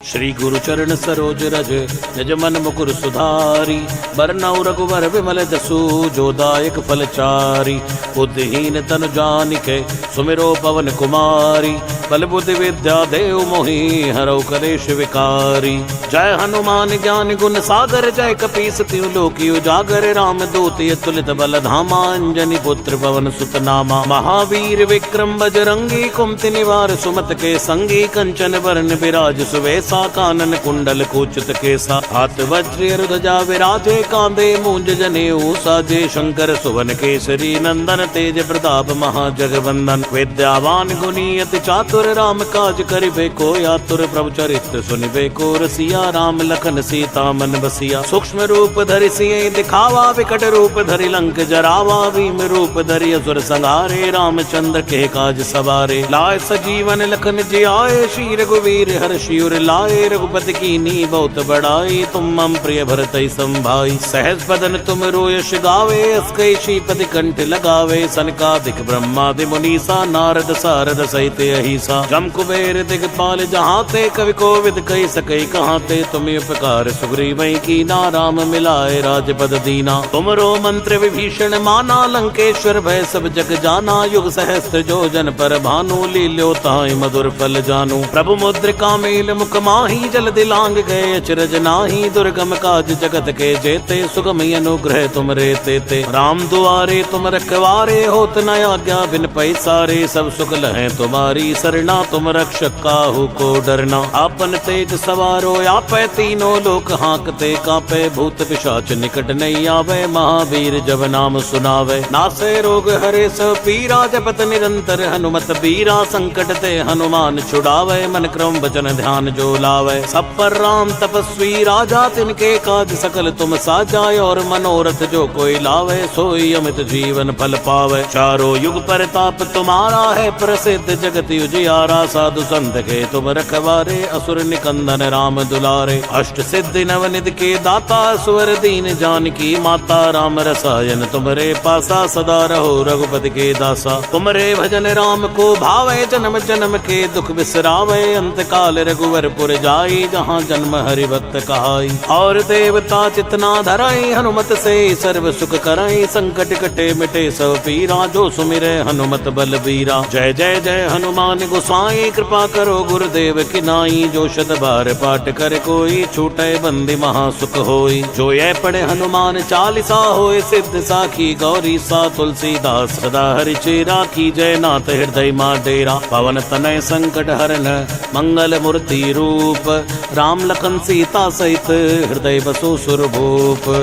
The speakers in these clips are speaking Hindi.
श्री गुरु चरण सरोज रज निज मन मुकुर सुधारी, बरनउँ रघुवर विमल जसु जो दायक फल चारी। बुद्धिहीन तनु जानिके सुमिरो पवन कुमारी, बल बुद्धि विद्या देव मोहि हरौ कलेश विकारी। जय हनुमान ज्ञान गुण सागर, जय कपीस तिहुँ लोकी उजागर। राम दूत अतुलित बल धामा, अंजनी पुत्र पवन सुत नामा। महावीर विक्रम बजरंगी, कुमति निवार सुमत के संगी। कंचन बरन बिराज सुवेशा, कानन कुंडल कुचित केसा। हाथ वज्र ध्वजा विराजे, कांधे मूंज जनेऊ साजे। शंकर सुवन केसरी नंदन, तेज प्रताप महाजगवंदन। विद्यावान गुणी अति चातुर, राम काज करिबे को आतुर। प्रभु चरित्र सुनिबे को रसिया, राम लखन सीता मन बसिया। सूक्ष्म रूप धरि सियहि दिखावा, विकट रूप धरि लंक जरावा। भीम रूप धरि असुर संहारे, रामचंद्र के काज सवारे। लाए सजीवन लखन जियाए, श्री रघुवीर हर्षि उर लाए। रघुपति कीन्ही बहुत बड़ाई, तुम मम प्रिय भरतहि संभाई। सहज बदन तुम यश गावे, अस कई श्रीपति कंठ लगावे। सनकादिक ब्रह्मादि मुनीसा, नारद सारद सहित अहिसा। जम कुबेर दिगपाल जहाते, कवि कोविद कहि सकहि कहाते। तुम उपकार सुग्रीवहि कीना, राम मिलाए राजपद दीना। तुमरो मंत्र विभीषण माना, लंकेश्वर भय सब जग जाना। युग सहस्त्र जो जन पर भानु, लील्यो ताहि मधुर फल जानू। प्रभु मुद्रिका मेल मुख माही, जल दिलांग गए अचरज नाही। दुर्गम काज जगत के जेते, सुगम अनुग्रह तुम रे तेते। राम दुआरे तुम रखवारे, होत न आज्ञा बिन पैसारे। सब सुख लहै तुम्हारी सरना, तुम रक्षक काहू को डरना। आपन तेज सवारो आपै, तीनों लोक हांकते कांपै। भूत पिशाच निकट नहीं आवे, महावीर जब नाम सुनावे। नासै रोग हरे सब पीरा, जपत निरंतर हनुमत बीरा। संकट ते हनुमान छुड़ावे, मन क्रम वचन ध्यान जो लावे। सब पर राम तपस्वी राजा, तिनके काज सकल तुम साजा। और मनोरथ जो कोई लावे, सोई अमित जीवन फल पावे। चारों युग परताप तुम्हारा है, प्रसिद्ध जगत उजियारा। साधु संत के तुम रखवारे, असुर निकंदन राम दुलारे। अष्ट सिद्धि नवनिधि के दाता, सुवर दीन जानकी माता। राम रसायन तुमरे पासा, सदा रहो रघुपति के दासा। तुमरे भजन राम को भावे, जन्म जन्म के दुख बिसरावे। अंत काल रघुवर पुर जाई, जहाँ जन्म हरि भक्त कहाई। और देवता चितना धराई, हनुमत से सर्व सुख कराई। संकट कटे मिटे सब पीरा, जो सुमिरे हनुमत बलबीरा। जय जय जय हनुमान गोसाई, कृपा करो गुरुदेव की नाई। जो शत बार पाठ कर कोई, छूटे बंदी महासुख होई। जो ये पढ़े हनुमान चालीसा, होए सिद्ध साखी गौरी सा। तुलसीदास सदा हरि चेरा, की जय नाथ हृदय मां डेरा। पवन तनय संकट हरन, मंगल मूर्ति रूप। राम लखन सीता सहित, हृदय बसो सुरभूप।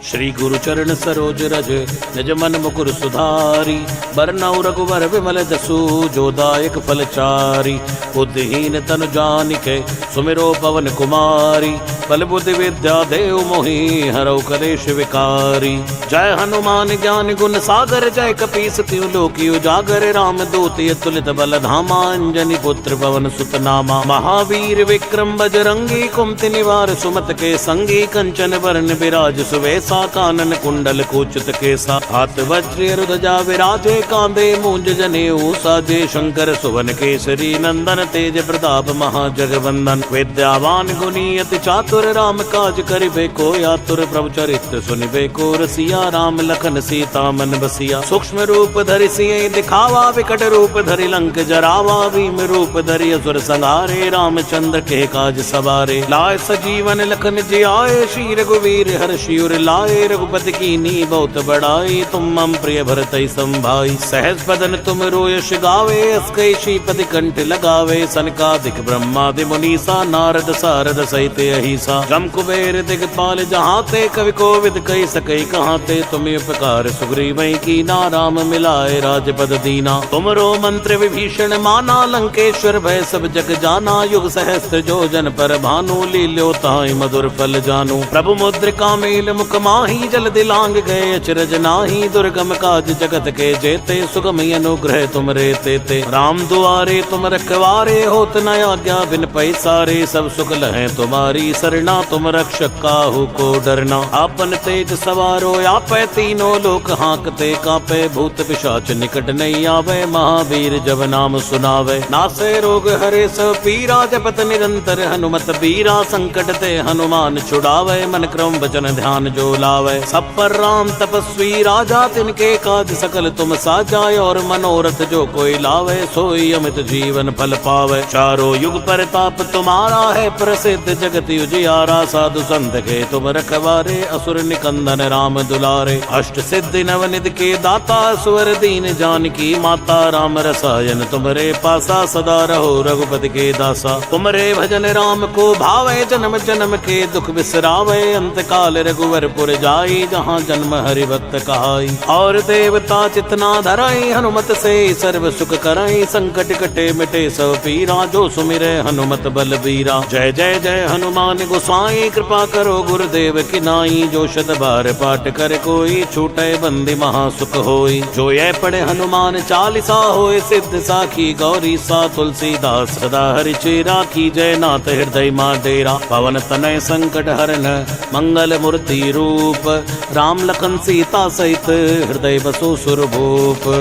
श्री गुरु चरण सरोज रज निज मन मुकुर सुधारी। बरनउँ रघुवर विमल जसु, जो दायक फल चारी। बुद्धिहीन तनु जानिके सुमिरो पवन कुमारी। बल बुद्धि विद्या देव मोहि हरौ कलेश विकारी। जय हनुमान ज्ञान गुण सागर, जय कपीस तिहुँ लोकी उजागर। राम दूत अतुलित बल धामा, अंजनी पुत्र पवन सुत नामा। महावीर विक्रम बजरंगी, कुमति निवार सुमत के संगी। कंचन बरन बिराज सुवेशा, कानन कुंडल कुचित केसा। हाथ वज्र ध्वजा विराजे, कांधे मूंज जनेऊ साजे। शंकर सुवन केसरी नंदन, तेज प्रताप महाजगवंदन। विद्यावान गुणी अति चातुर, राम काज करिबे को आतुर। प्रभु चरित्र सुनिबे को रसिया, राम लखन सीता मन बसिया। सूक्ष्म रूप धरि सियहि दिखावा, विकट रूप धरि लंक जरावा। भीम रूप धरि असुर संहारे, रामचंद्र के काज सवारे। लाए सजीवन लखन जियाए, श्री रघुवीर हर्षि उर लाए। रघुपति कीन्ही बहुत बड़ाई, तुम मम प्रिय भरतहि संभाई। सहज बदन तुम यश गावे, अस कई श्रीपति कंठ लगावे। सनकादिक ब्रह्मादि मुनीसा, नारद सारद सहित अहिसा। जम कुबेर दिगपाल जहाते, कवि कोविद कहि सकहि कहाते। तुम उपकार सुग्रीवहि कीना, राम मिलाए राजपद दीना। तुमरो मंत्र विभीषण माना, लंकेश्वर भय सब जग जाना। युग सहस्त्र जो जन पर भानु, लील्यो ताहि मधुर फल जानू। प्रभु मुद्रिका मेल मुख माही, जल दिलांग गए अचरज नाही। दुर्गम काज जगत के जेते, सुगम अनुग्रह तुम रे तेते। राम दुआरे तुम रखवारे, होत न आज्ञा बिन पैसारे। सब सुख लहै तुम्हारी सरना, सरना, तुम रक्षक काहू को डरना। आपन तेज सवारो आपे तीनों लोक हाँकते कापे, भूत पिशाच निकट नहीं आवे, महावीर जब नाम सुनावे। नासे रोग हरे सब पीरा, जपत निरंतर हनुमत बीरा, संकट ते हनुमान छुड़ावे, मन क्रम वचन ध्यान जो लावे। सब पर राम तपस्वी राजा, तिनके काज सकल तुम साजाए, और मनोरथ जो कोई लावे, सोई अमित जीवन फल पावे। चारों युग परताप तुम्हारा है प्रसिद्ध, जगत उजियारा, साधु संत के तुम रखवारे, असुर निकंदन राम दुलारे। अष्ट सिद्धि नवनिधि के दाता, सुवर दीन जानकी माता, राम रसायन तुमरे पासा, सदा रहो रघुपति के दासा। तुमरे भजन राम को भावे, जन्म जन्म के दुख बिसरावे, अंत काल रघुवरपुर जाई, जहाँ जन्म हरि भक्त कहाई। और देवता चितना धराई, हनुमत से सर्व सुख कराई, संकट कटे मिटे सब पीरा, जो सुमिरे हनुमत बलबीरा। जय जय जय हनुमान गोसाई, कृपा करो गुरुदेव की नाई, जो शत बार पाठ कर कोई, छूटे बंदी महासुख होई। जो ये पढ़े हनुमान चालीसा, होए सिद्ध साखी गौरी सा, तुलसीदास सदा हरि चेरा, की जय नाथ हृदय मां डेरा। पवन तनय संकट हरन, मंगल मूर्ति रूप, राम लखन सीता सहित, हृदय बसो सुरभूप।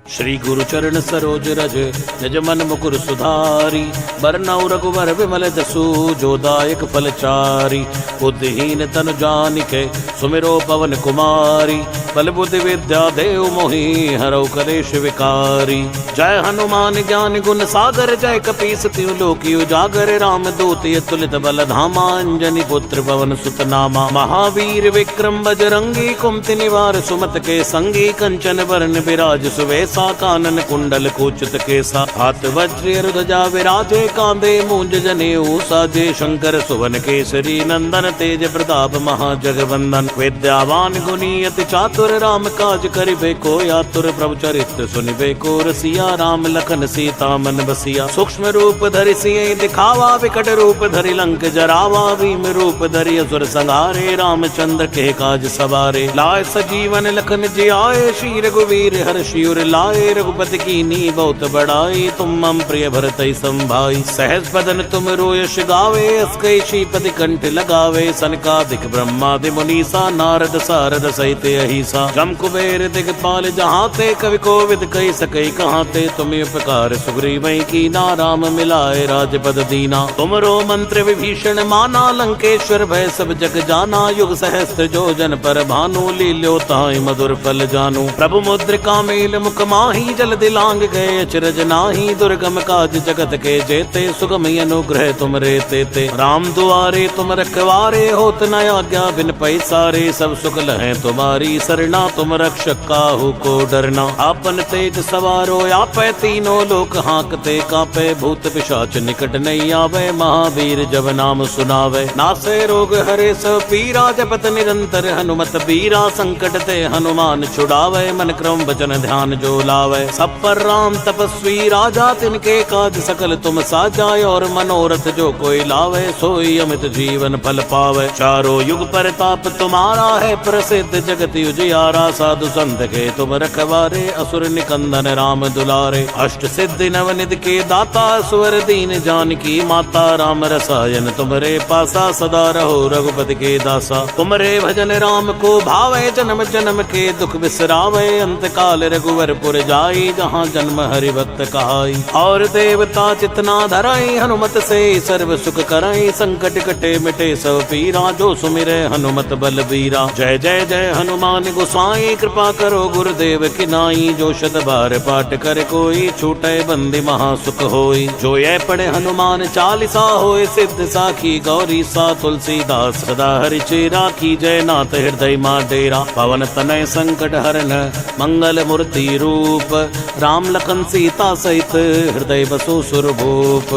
श्री गुरु चरण सरोज रज, निज मन मुकुर सुधारी, बरनउँ रघुवर विमल जसु, जो दायक फल चारी। बुद्धिहीन तनु जानिके, सुमिरो पवन कुमारी, बल बुद्धि विद्या देव मोहि, हरऊ कलेश विकारी। जय हनुमान ज्ञान गुण सागर, जय कपीस तिहुँ लोक उजागर, राम दूत अतुलित बल धामा, अंजनी पुत्र पवन सुत नामा। महावीर विक्रम बजरंगी, कुमति निवार सुमत के संगी, कंचन वरण विराज सुवेश, कानन कुंडल कुचित केसा। हाथ वज्र ध्वजा विराजे, कांधे मूंज जनेऊ साजे, शंकर सुवन केसरी नंदन, तेज प्रताप महाजगवंदन। विद्यावान गुणी अति चातुर, राम काज करिबे को आतुर, प्रभु चरित्र सुनिबे को रसिया, राम लखन सीता मन बसिया। सूक्ष्म रूप धरि सियहि दिखावा, विकट रूप धरि लंक जरावा, भीम रूप धरि असुर संहारे, रामचंद्र के काज सवारे। लाए सजीवन लखन जियाए, श्री रघुवीर हर्षि उर लाए, रघुपति कीन्ही बहुत बड़ाई, तुम मम प्रिय भरतहि संभाई। सहज बदन तुम रोयश गावे, अस कई श्रीपति कंठ लगावे, सनकादिक ब्रह्मादि मुनीसा, नारद सारद सहित अहिसा। जम कुबेर दिगपाल जहाते, कवि कोविद कहि सकहि कहाते, तुम्हें उपकार सुग्रीवहि कीना, राम मिलाए राजपद दीना। तुमरो मंत्र विभीषण माना, लंकेश्वर भय सब जग जाना, युग सहस्त्र जो जन पर भानु, लील्यो ताहि मधुर फल जानू। प्रभु मुद्रिका मेल मुख माही, जल दिलांग गए अचरज नाही, दुर्गम काज जगत के जेते, सुगम अनुग्रह तुम रे तेते। राम दुआरे तुम रखवारे, होत न आज्ञा बिन पैसारे, सब सुख लहै तुम्हारी सरना, तुम रक्षक काहू को डरना। आपन तेज सवारो आपे तीनों लोक हाँकते कापे, भूत पिशाच निकट नहीं आवे, महावीर जब नाम सुनावे। नासे रोग हरे सब पीरा, जपत निरंतर हनुमत बीरा, संकट ते हनुमान छुड़ावे, मन क्रम वचन ध्यान जो लावे। सब पर राम तपस्वी राजा, तिनके काज सकल तुम साजाए, और मनोरथ जो कोई लावे, सोई अमित जीवन फल पावे। चारों युग परताप तुम्हारा है प्रसिद्ध, जगत उजियारा, साधु संत के तुम रखवारे, असुर निकंदन राम दुलारे। अष्ट सिद्धि नवनिधि के दाता, सुवर दीन जानकी माता, राम रसायन तुमरे पासा, सदा रहो रघुपति के दासा। तुमरे भजन राम को भावे, जन्म जन्म के दुख बिसरावे, अंत काल रघुवरपुर जाई, जहाँ जन्म हरि भक्त कहाई। और देवता चितना धराई, हनुमत से सर्व सुख कराई, संकट कटे मिटे सब पीरा, जो सुमिरे हनुमत बलबीरा। जय जय जय हनुमान गोसाई, कृपा करो गुरुदेव की नाई, जो शत बार पाठ कर कोई, छूटे बंदी महासुख होई। जो ये पढ़े हनुमान चालीसा, होए सिद्ध साखी गौरी सा, तुलसीदास सदा हरि चेरा, की जय नाथ हृदय मां डेरा। पवन तनय संकट हरन, मंगल मूर्ति रूप, राम लखन सीता सहित, हृदय बसो सुरभूप।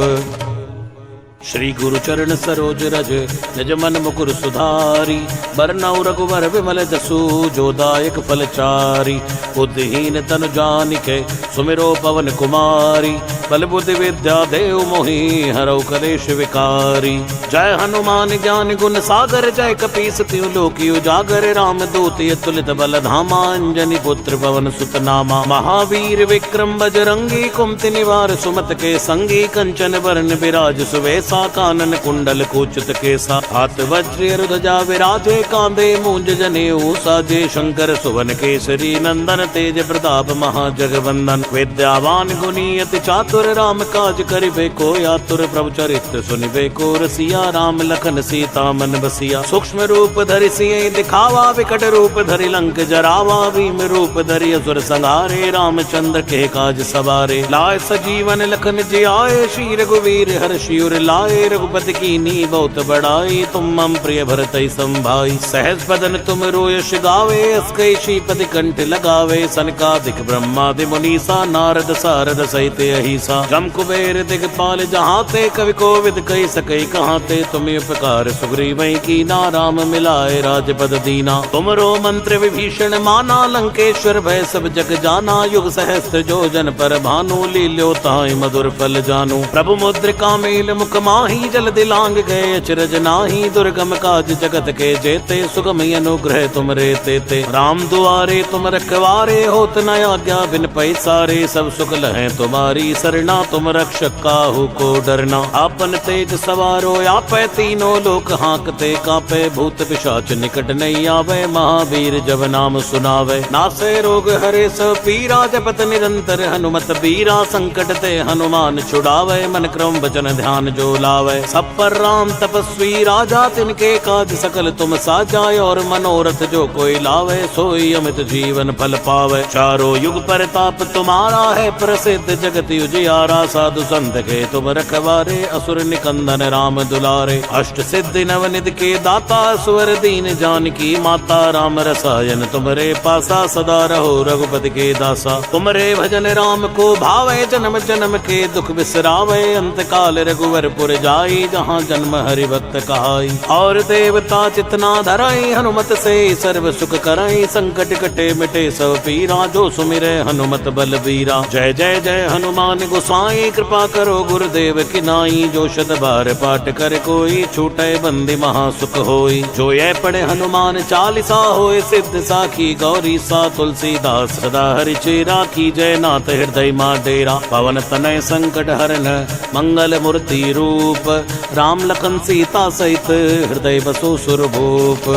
श्री गुरु चरण सरोज रज, निज मन मुकुर सुधारी, बरनउँ रघुवर विमल जसु, जो दायक फल चारी। बुद्धिहीन तनु जानिके, सुमिरो पवन कुमारी, बल बुद्धि विद्या देव मोहि हरौ कलेश विकारी। जय हनुमान ज्ञान गुण सागर जय कपीस तिहु लोक उजागर। राम दूत अतुलित बल धामा अंजनी पुत्र पवन सुत नामा। महावीर विक्रम बजरंगी कुमति निवार सुमत के संगी। कंचन वरण विराज सुवेसा कानन कुंडल कुचित केसा। हाथ वज्र ध्वजा विराजे कांधे मूंज जनेऊ साजे। शंकर सुवन केसरी नंदन तेज प्रताप महाजगवंदन। विद्यावान गुणी अति चातुर राम काज करिबे को आतुर। प्रभु चरित्र सुनिबे को रसिया राम लखन सीता मन बसिया। सूक्ष्म रूप धरि सियहि दिखावा विकट रूप धरि लंक जरावा। भीम रूप धरि असुर संहारे रामचंद्र के काज सवारे। लाए सजीवन लखन जियाए श्री रघुवीर हर्षि उर लाए। रघुपति कीन्ही बहुत बड़ाई तुम मम प्रिय भरतहि संभाई। सहज बदन तुम रोयस गावे अस कई श्रीपति कंठ लगावे। सनकादिक ब्रह्मादि मुनीसा नारद सारद सहित अहिसा। जम कुबेर दिगपाल जहाते कवि कोविद कहि सकै कहाते। तुम उपकार सुग्रीवहि कीना राम मिलाए राजपद दीना। तुमरो मंत्र विभीषण माना लंकेश्वर भय सब जग जाना। युग सहस्त्र जो जन पर भानु लील्यो ताहि मधुर फल जानू। प्रभु मुद्रिका मेल मुख माही जल दिलांग गए अचरज नाही। दुर्गम काज जगत के जेते सुगम अनुग्रह तुम रे तेते। राम दुआरे तुम रखवारे होत न आज्ञा बिन पैसारे। सब सुख लहै तुम्हारी सरना तुम रक्षक काहू को डरना। आपन तेज सवारो आपै तीनों लोक हांकते कापै। भूत पिशाच निकट नहीं आवे महावीर जब नाम सुनावे। नासे रोग हरे सब पीरा जपत निरंतर हनुमत बीरा। संकट ते हनुमान छुड़ावे मन क्रम वचन ध्यान जो लावे। सब पर राम तपस्वी राजा तिनके काज सकल तुम साजा। और मनोरथ जो कोई लावे सोई अमित जीवन फल पावे। चारों युग परताप तुम्हारा है प्रसिद्ध जगत उजियारा। साधु संत के तुम रखवारे असुर निकंदन राम दुलारे। अष्ट सिद्धि नवनिधि के दाता सुवर दीन जानकी माता। राम रसायन तुमरे पासा सदा रहो रघुपति के दासा। तुमरे भजन राम को भावे जन्म जन्म के दुख बिसरावे। अंत काल रघुवर पुर जाई जहाँ जन्म हरि भक्त कहाई। और देवता चितना धराई हनुमत से सर्व सुख कराई। संकट कटे मिटे सब पीरा जो सुमिरे हनुमत बल बीरा। जय जय जय हनुमान गोसाई कृपा करो गुरुदेव की नाई। जो शत बार पाठ कर कोई छूटे बंदी महासुख होई। जो ये पढ़े हनुमान चालीसा होए सिद्ध साखी गौरी सा। तुलसीदास सदा हरि चेरा की जय नाथ हृदय मां डेरा। पवन तनय संकट हरन मंगल मूर्ति रूप। राम लखन सीता सहित हृदय बसो सुरभूप।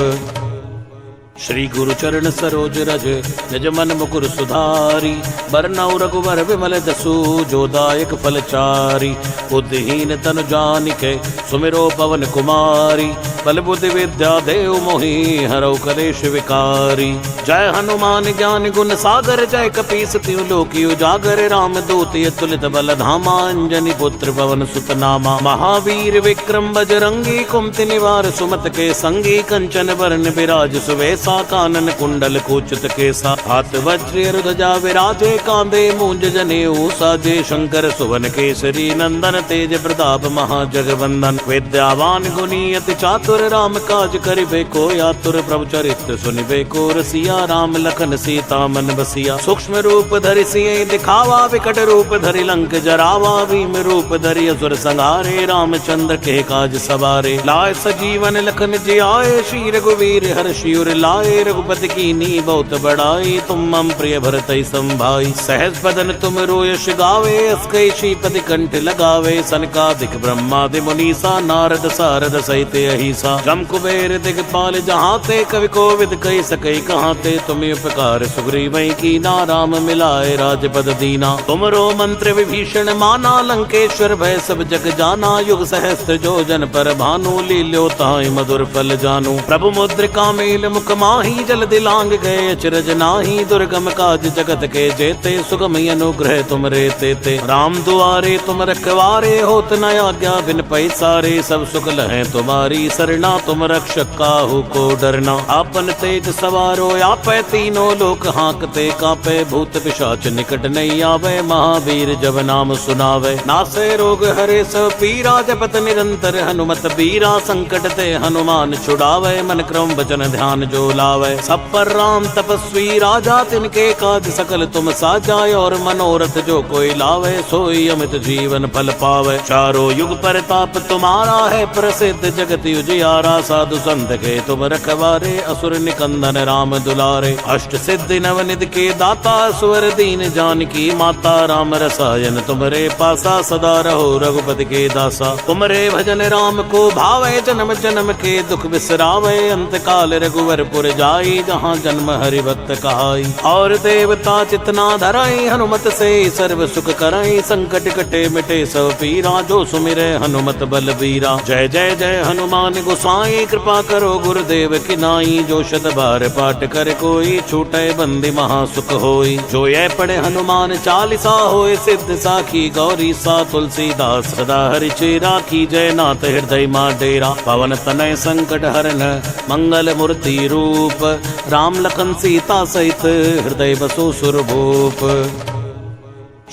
श्री गुरु चरण सरोज रज निज मन मुकुर सुधारी। बरनउँ रघुबर विमल जसु जो दायक फल चारि। बुद्धिहीन तनु जानिके सुमिरो पवन कुमारी। बल बुद्धि विद्या देव मोहि हरौ कलेश विकारी। जय हनुमान ज्ञान गुण सागर जय कपीस तिहु लोक उजागर। राम दूत अतुलित बल धामा अंजनी पुत्र पवन सुत नामा। महावीर विक्रम बजरंगी कुमति निवार सुमत के संगी। कंचन वरण विराज सुवेसा कानन कुंडल कुचित केसा। हाथ वज्र ध्वजा विराजे कांधे मूंज जनेऊ साजे। शंकर सुवन केसरी नंदन तेज प्रताप महाजगवंदन। विद्यावान गुणी अति चातुर राम काज करिबे को आतुर। प्रभु चरित्र सुनिबे को रसिया राम लखन सीता मन बसिया। सूक्ष्म रूप धरि सियहि दिखावा विकट रूप धरि लंक जरावा। भीम रूप धरि असुर संहारे रामचंद्र के काज सवारे। लाए सजीवन लखन जियाए श्री रघुवीर हर्षि उर लाए। रघुपति कीन्ही बहुत बड़ाई तुम मम प्रिय भरतहि संभाई। सहज बदन तुम रोयस गावे अस कई श्रीपति कंठ लगावे। सनकादिक ब्रह्मादि मुनीसा नारद सारद सहित अहिसा। जम कुबेर दिगपाल जहाते कवि कोविद कहि सकै कहाते। तुम उपकार सुग्रीवहि कीना राम मिलाए राजपद दीना। तुमरो मंत्र विभीषण माना लंकेश्वर भय सब जग जाना। युग सहस्त्र जो जन पर भानु लील्यो ताहि मधुर फल जानू। प्रभु मुद्रिका मेल मुख माही जल दिलांग गए अचरज नाही। दुर्गम काज जगत के जेते सुगम अनुग्रह तुम रे तेते। राम दुआरे तुम रखवारे होत न आज्ञा बिन पैसारे। सब सुख लहै तुम्हारी सरना तुम रक्षक काहू को डरना। आपन तेज सवारो आपे तीनों लोक हाँकते कांपे भूत पिशाच निकट नहीं आवे महावीर जब नाम सुनावे नासे रोग हरे सब पीरा जपत निरंतर हनुमत बीरा संकट ते हनुमान छुड़ावे मन क्रम वचन ध्यान जो लावे सब पर राम तपस्वी राजा तिनके काज सकल तुम साजाए और मनोरथ जो कोई लावे सोई अमित जीवन फल पावे चारों युग परताप तुम्हारा है प्रसिद्ध जगत उजियारा साधु संत के तुम रखवारे असुर निकंदन राम दुलारे अष्ट सिद्धि नवनिधि के दाता स्वर दीन जानकी माता राम रसायन तुमरे पासा सदा रहो रघुपति के दासा तुमरे भजन राम को भावे जन्म जन्म के दुख बिसरावे अंत काल रघुवर पुर जाई जहाँ जन्म हरि भक्त कहाई और देवता चितना धराई हनुमत से सर्व सुख कराई संकट कटे मिटे सब पीरा जो सुमिरे हनुमत बलबीरा जय जय जय हनुमान गोसाई कृपा करो गुरुदेव की नाई जो शत बार पाठ कर कोई छूटे बंदी महासुख होई जो ये पढ़े हनुमान चालीसा होए सिद्ध साखी गौरी सा तुलसीदास सदा हरि चेरा की जय नाथ हृदय मां डेरा पवन तनय संकट हरन मंगल मूर्ति रूप राम लखन सीता सहित हृदय बसो सुरभूप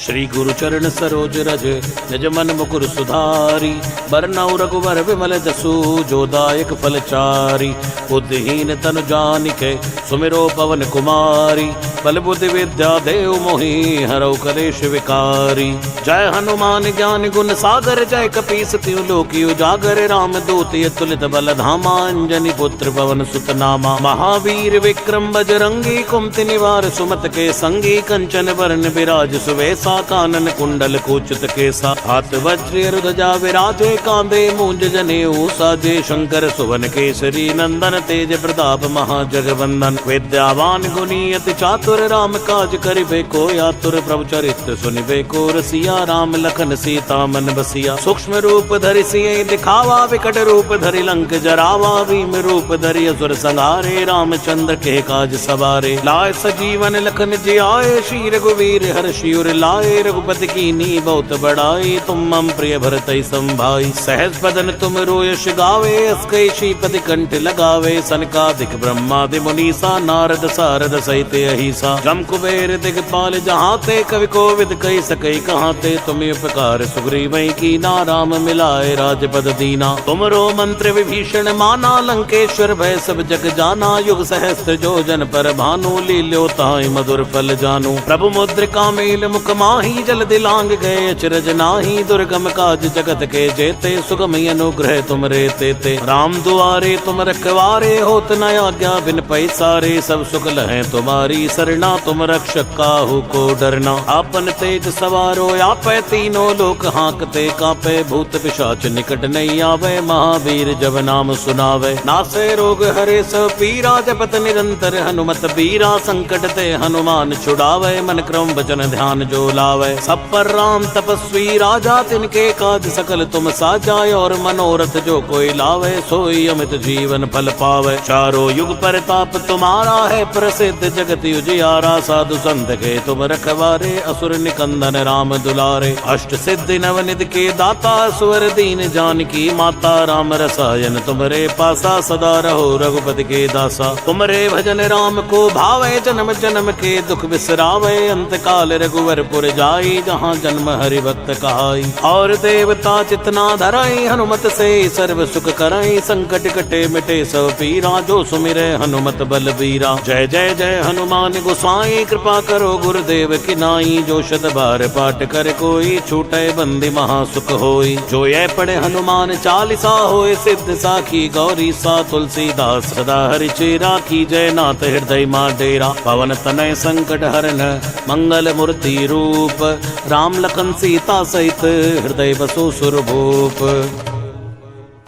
श्री गुरु चरण सरोज रज निज मन मुकुर सुधारी बरनउँ रघुवर विमल जसु जो दायक फल चारी बुद्धिहीन तनु जानिके सुमिरो पवन कुमारी बल बुद्धि विद्या देव मोहि हरौ कलेश विकारी जय हनुमान ज्ञान गुण सागर जय कपीस तिहु लोकी उजागर राम दूत अतुलित बल धामा अंजनी पुत्र पवन सुत नामा महावीर विक्रम बजरंगी कुमति निवार सुमत के संगी कंचन वरण विराज सुवेश कानन कुंडल कुचित केसा हाथ वज्र ध्वजा विराजे कांधे मूंज जनेऊ साजे शंकर सुवन केसरी नंदन तेज प्रताप महाजगवंदन विद्यावान गुणी अति चातुर राम काज करिबे को आतुर प्रभु चरित्र सुनिबे को रसिया राम लखन सीता मन बसिया सूक्ष्म रूप धरि सियहि दिखावा विकट रूप धरि लंक जरावा भीम रूप धरि असुर संहारे रामचंद्र के काज सवारे लाए सजीवन लखन जियाए श्री रघुवीर हर्षि उर लाए रघुपति कीन्ही बहुत बड़ाई तुम मम प्रिय भरतहि संभाई सहज बदन तुम रोयश गावे अस कई श्रीपति कंठ लगावे सनकादिक ब्रह्मादि मुनीसा नारद सारद सहित अहिसा जम कुबेर दिगपाल जहाँ ते कवि कोविद कही सकई कहाँ ते तुम उपकार सुग्रीवहि कीना राम मिलाए राजपद दीना तुमरो मंत्र विभीषण माना लंकेश्वर भय सब जग जाना युग सहस्त्र जो जन पर भानु लील्यो ताहि मधुर फल जानू प्रभु मुद्रिका मेल मुख माही जल दिलांग गए अचरज नाही दुर्गम काज जगत के जेते सुगम अनुग्रह तुम रे तेते राम दुआरे तुम रखवारे होत न आज्ञा बिन पैसारे सब सुख लहै तुम्हारी सरना तुम रक्षक काहू को डरना आपन तेज सवारो आपै तीनों लोक हाँकते कांपे भूत पिशाच निकट नहीं आवे महावीर जब नाम सुनावे नासे रोग हरे सब पीरा जपत निरंतर हनुमत बीरा संकट ते हनुमान छुड़ावे मन क्रम वचन ध्यान जो लावे सब पर राम तपस्वी राजा तिनके काज सकल तुम साजाए और मनोरथ जो कोई लावे सोई अमित जीवन फल पावे चारों युग परताप तुम्हारा है प्रसिद्ध जगत उजियारा साधु संत के तुम रखवारे असुर निकंदन राम दुलारे अष्ट सिद्धि नवनिधि के दाता स्वर दीन जानकी माता राम रसायन तुमरे पासा सदा रहो रघुपति के दासा तुमरे भजन राम को भावे जन्म जन्म के दुख बिसरावे अंत काल रघुवर पुर जाई जहाँ जन्म हरि भक्त कहाई और देवता चितना धराई हनुमत से सर्व सुख कराई संकट कटे मिटे सब पीरा जो सुमिरे हनुमत बलबीरा जय जय जय हनुमान गोसाई कृपा करो गुरुदेव की नाई जो शत बार पाठ कर कोई छूटे बंदी महासुख होई जो ये पढ़े हनुमान चालीसा होए सिद्ध साखी गौरी सा तुलसीदास सदा हरि चेरा की जय नाथ हृदय मां डेरा पवन तनय संकट हरन मंगल मूर्ति रूप राम लखन सीता सहित हृदय बसो सुरभूप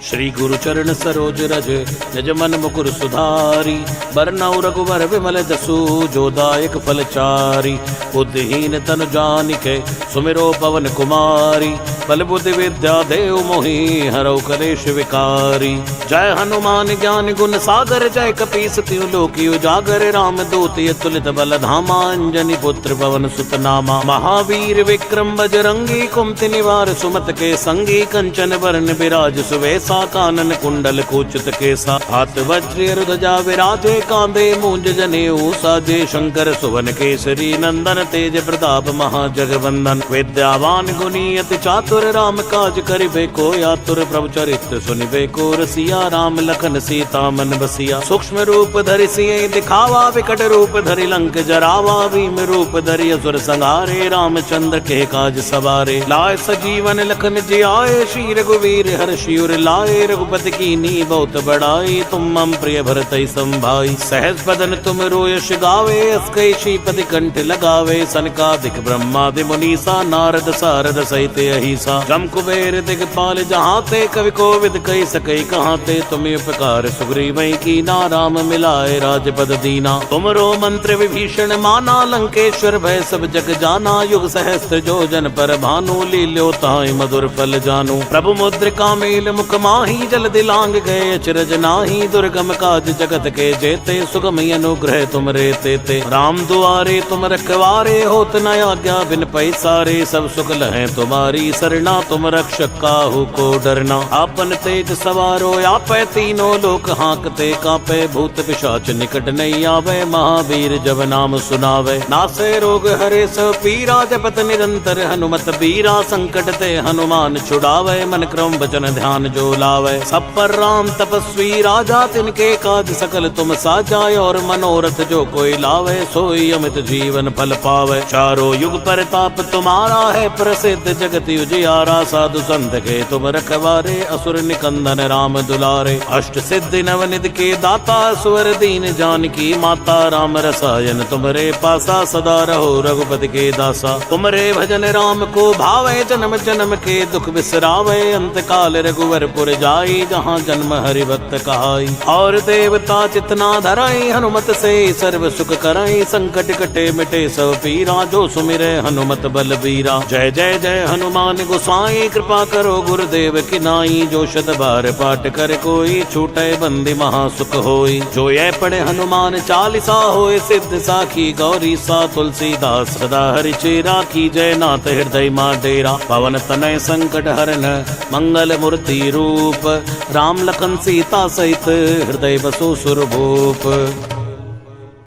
श्री गुरु चरण सरोज रज निज मन मुकुर सुधारी बरनउँ रघुवर विमल जसु जो दायक फल चारी बुद्धिहीन तनु जानिके सुमिरो पवन कुमारी बल बुद्धि विद्या देव मोहि हरौ कलेश विकारी। जय हनुमान ज्ञान गुण सागर जय कपीस तिहु लोकी उजागर। राम दूत अतुलित बल धामा अंजनी पुत्र पवन सुत नामा। महावीर विक्रम बजरंगी कुमति निवार सुमत के संगी। कंचन वरण विराज सुवेसा कानन कुंडल कुचित केसा। हाथ वज्र ध्वजा विराजे कांधे मूंज जनेऊ साजे। शंकर सुवन केसरी नंदन तेज प्रताप महाजगवंदन। विद्यावान गुणी अति चातुर राम काज करिबे को आतुर। प्रभु चरित्र सुनिबे को रसिया राम लखन सीता मन बसिया। सूक्ष्म रूप धरि सियहि दिखावा विकट रूप धरि लंक जरावा। भीम रूप धरि असुर संहारे रामचंद्र के काज सवारे। लाए सजीवन लखन जियाए श्री रघुवीर हर्षि उर लाए। रघुपति कीन्ही बहुत बड़ाई तुम मम प्रिय भरतहि संभाई। सहज बदन तुम रोयस गावे अस कहि श्रीपति कंठ लगावे। सनकादिक ब्रह्मादि मुनीसा नारद सारद सहित अहिसा। जम कुबेर दिगपाल जहाते कवि कोविद कहि सकहि कहाते। तुम्हें उपकार सुग्रीवहि कीना राम मिलाए राजपद दीना। तुमरो मंत्र विभीषण माना लंकेश्वर भय सब जग जाना। युग सहस्त्र जो जन पर भानु लील्यो ताहि मधुर फल जानू। प्रभु मुद्रिका मेल मुख माही जल दिलांग गए अचरज नाही। दुर्गम काज जगत के जेते सुगम अनुग्रह तुम रे तेते। राम दुआरे तुम रखवारे होत न आज्ञा बिन पैसारे। सब सुख लहै तुम्हारी सरना तुम रक्षक काहू को डरना। आपन तेज सवारो आपै तीनों लोक हांकते कापै। भूत पिशाच निकट नहीं आवे महावीर जब नाम सुनावे। नासे रोग हरे सब पीरा जपत निरंतर हनुमत बीरा। संकट ते हनुमान छुड़ावे मन क्रम वचन ध्यान जो लावे। सब पर राम तपस्वी राजा तिनके काज सकल तुम साजा। और मनोरथ जो कोई लावे सोई अमित जीवन फल पावे। चारों युग परताप तुम्हारा है प्रसिद्ध जगत उजियारा। साधु संत के तुम रखवारे असुर निकंदन राम दुलारे। अष्ट सिद्धि नवनिधि के दाता सुवर दीन जानकी माता। राम रसायन तुमरे पासा सदा रहो रघुपति के दासा। तुमरे भजन राम को भावे जन्म जन्म के दुख बिसरावे। अंत काल रघुवर पुर जाई जहाँ जन्म हरि भक्त कहाई। और देवता चितना धराई हनुमत से सर्व सुख कराई। संकट कटे मिटे सब पीरा जो सुमिरे हनुमत बलबीरा। जय जय जय हनुमान गोसाई कृपा करो गुरुदेव की नाई। जो शत बार पाठ कर कोई छूटे बंदी महासुख होई। जो ये पढ़े हनुमान चालीसा होए सिद्ध साखी गौरी सा। तुलसीदास सदा हरि चेरा की जय नाथ हृदय मां डेरा। पवन तनय संकट हरन मंगल मूर्ति रूप। राम लखन सीता सहित हृदय बसो सुरभूप।